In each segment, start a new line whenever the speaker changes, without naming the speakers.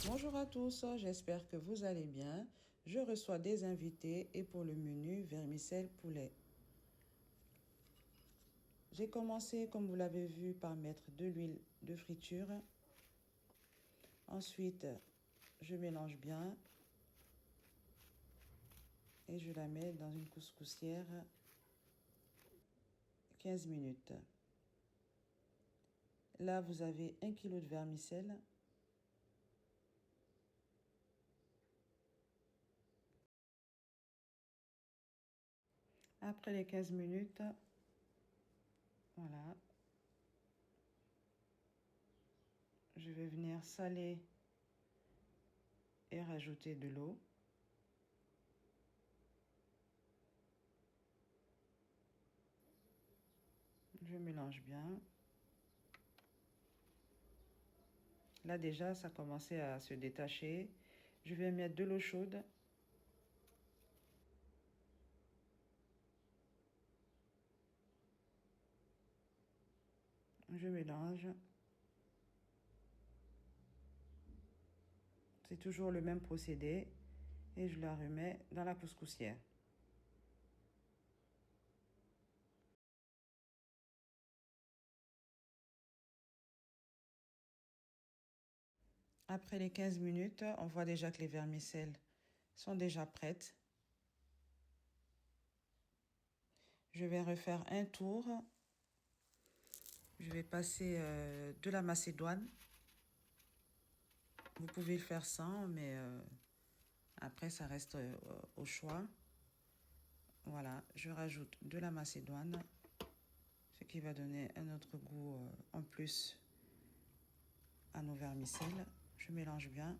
Bonjour à tous, j'espère que vous allez bien. Je reçois des invités et pour le menu vermicelle poulet. J'ai commencé, comme vous l'avez vu, par mettre de l'huile de friture. Ensuite, je mélange bien et je la mets dans une couscoussière 15 minutes. Là, vous avez 1 kg de vermicelle. Après les 15 minutes, voilà, je vais venir saler et rajouter de l'eau. Je mélange bien. Là déjà, ça commençait à se détacher. Je vais mettre de l'eau chaude. Je mélange. C'est toujours le même procédé. Et je la remets dans la couscoussière. Après les 15 minutes, on voit déjà que les vermicelles sont déjà prêtes. Je vais refaire un tour. Je vais passer de la macédoine. Vous pouvez le faire sans, mais après, ça reste au choix. Voilà, je rajoute de la macédoine, ce qui va donner un autre goût en plus à nos vermicelles. Je mélange bien.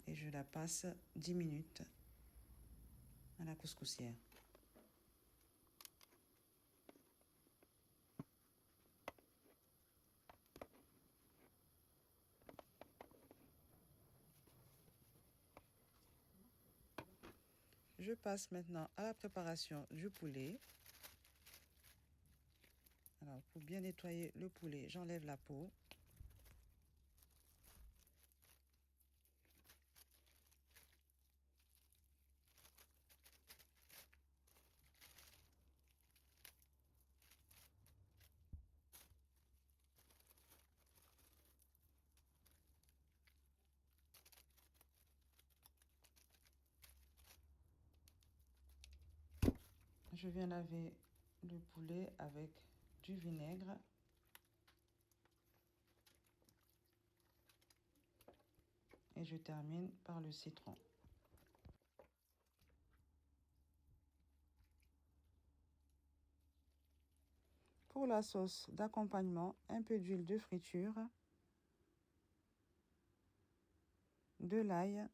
Et je la passe 10 minutes à la couscoussière. Je passe maintenant à la préparation du poulet. Alors, pour bien nettoyer le poulet, j'enlève la peau. Je viens laver le poulet avec du vinaigre. Et je termine par le citron. Pour la sauce d'accompagnement, un peu d'huile de friture, de l'ail,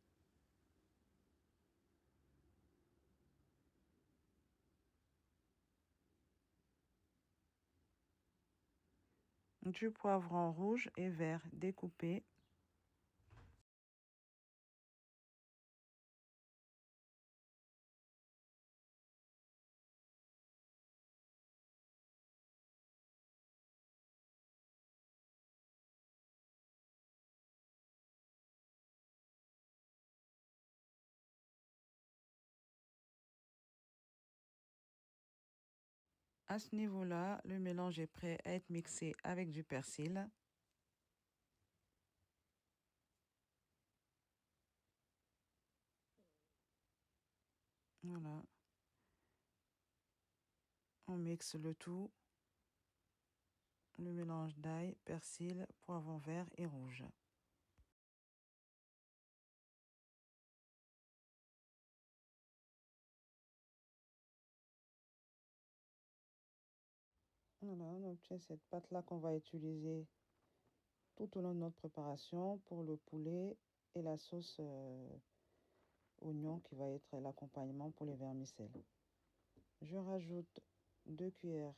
du poivron rouge et vert découpé, à ce niveau-là, le mélange est prêt à être mixé avec du persil. Voilà. On mixe le tout. Le mélange d'ail, persil, poivron vert et rouge. Voilà, donc c'est cette pâte-là qu'on va utiliser tout au long de notre préparation pour le poulet et la sauce oignon qui va être l'accompagnement pour les vermicelles. Je rajoute 2 cuillères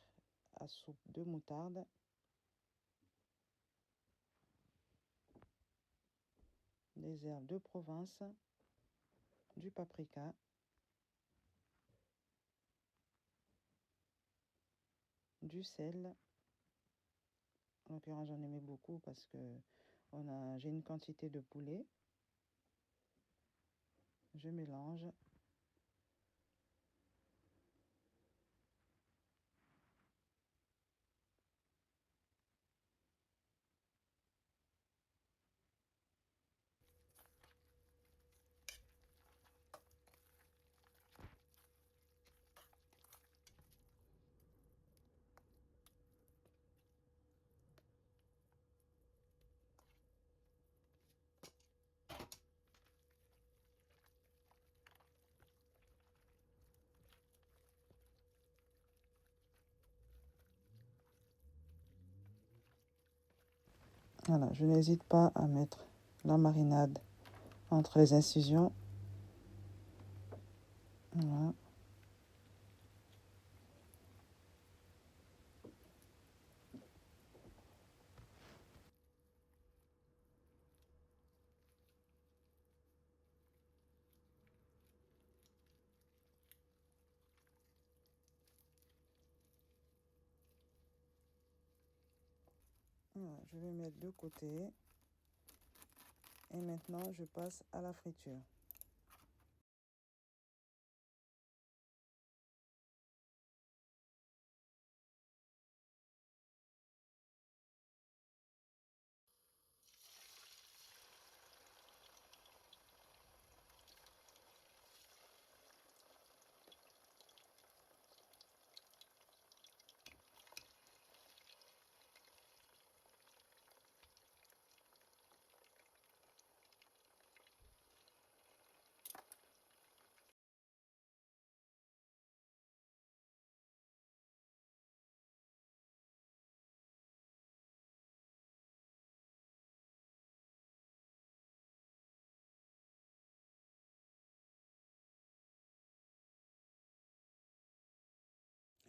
à soupe de moutarde, des herbes de Provence, du paprika, du sel, l'occurrence, j'en aimais beaucoup parce que j'ai une quantité de poulet. Je mélange. Voilà, je n'hésite pas à mettre la marinade entre les incisions. Voilà. Voilà, je vais mettre de côté. Et maintenant, je passe à la friture.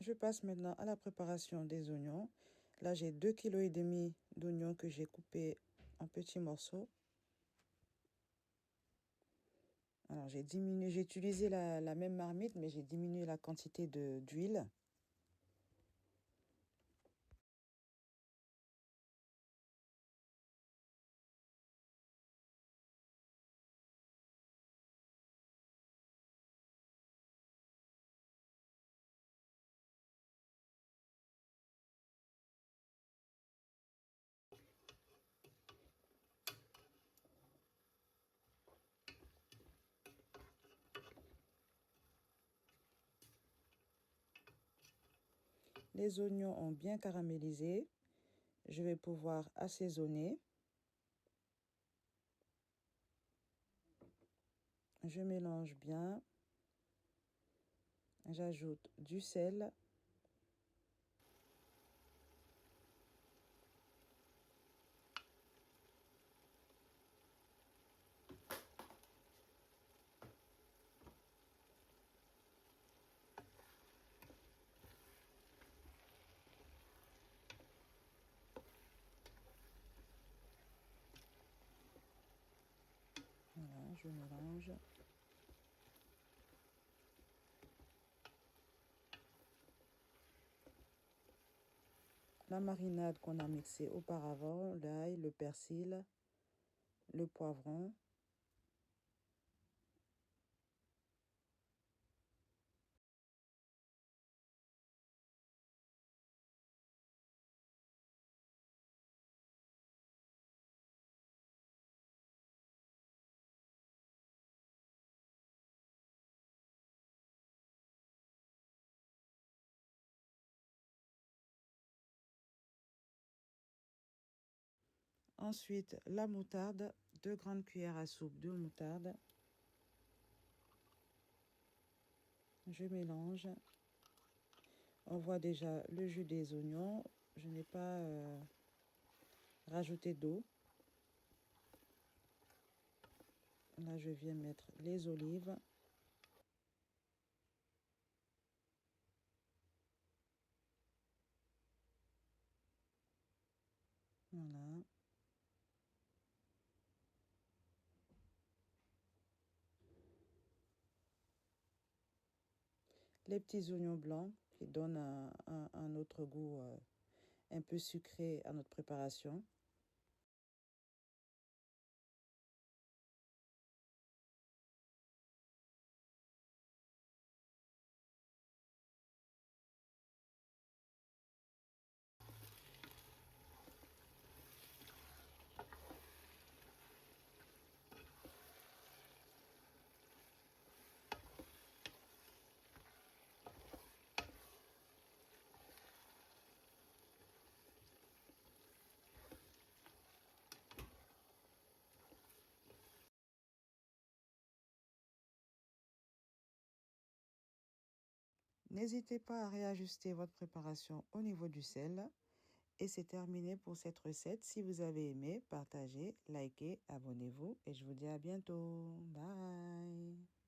Je passe maintenant à la préparation des oignons. Là, j'ai 2,5 kg d'oignons que j'ai coupés en petits morceaux. Alors, j'ai utilisé la même marmite, mais j'ai diminué la quantité d'huile. Les oignons ont bien caramélisé. Je vais pouvoir assaisonner. Je mélange bien. J'ajoute du sel. Voilà, je mélange. La marinade qu'on a mixée auparavant, l'ail, le persil, le poivron. Ensuite, la moutarde, 2 grandes cuillères à soupe de moutarde. Je mélange. On voit déjà le jus des oignons. Je n'ai pas rajouté d'eau. Là, je viens mettre les olives. Voilà. Les petits oignons blancs qui donnent un autre goût un peu sucré à notre préparation. N'hésitez pas à réajuster votre préparation au niveau du sel. Et c'est terminé pour cette recette. Si vous avez aimé, partagez, likez, abonnez-vous et je vous dis à bientôt. Bye!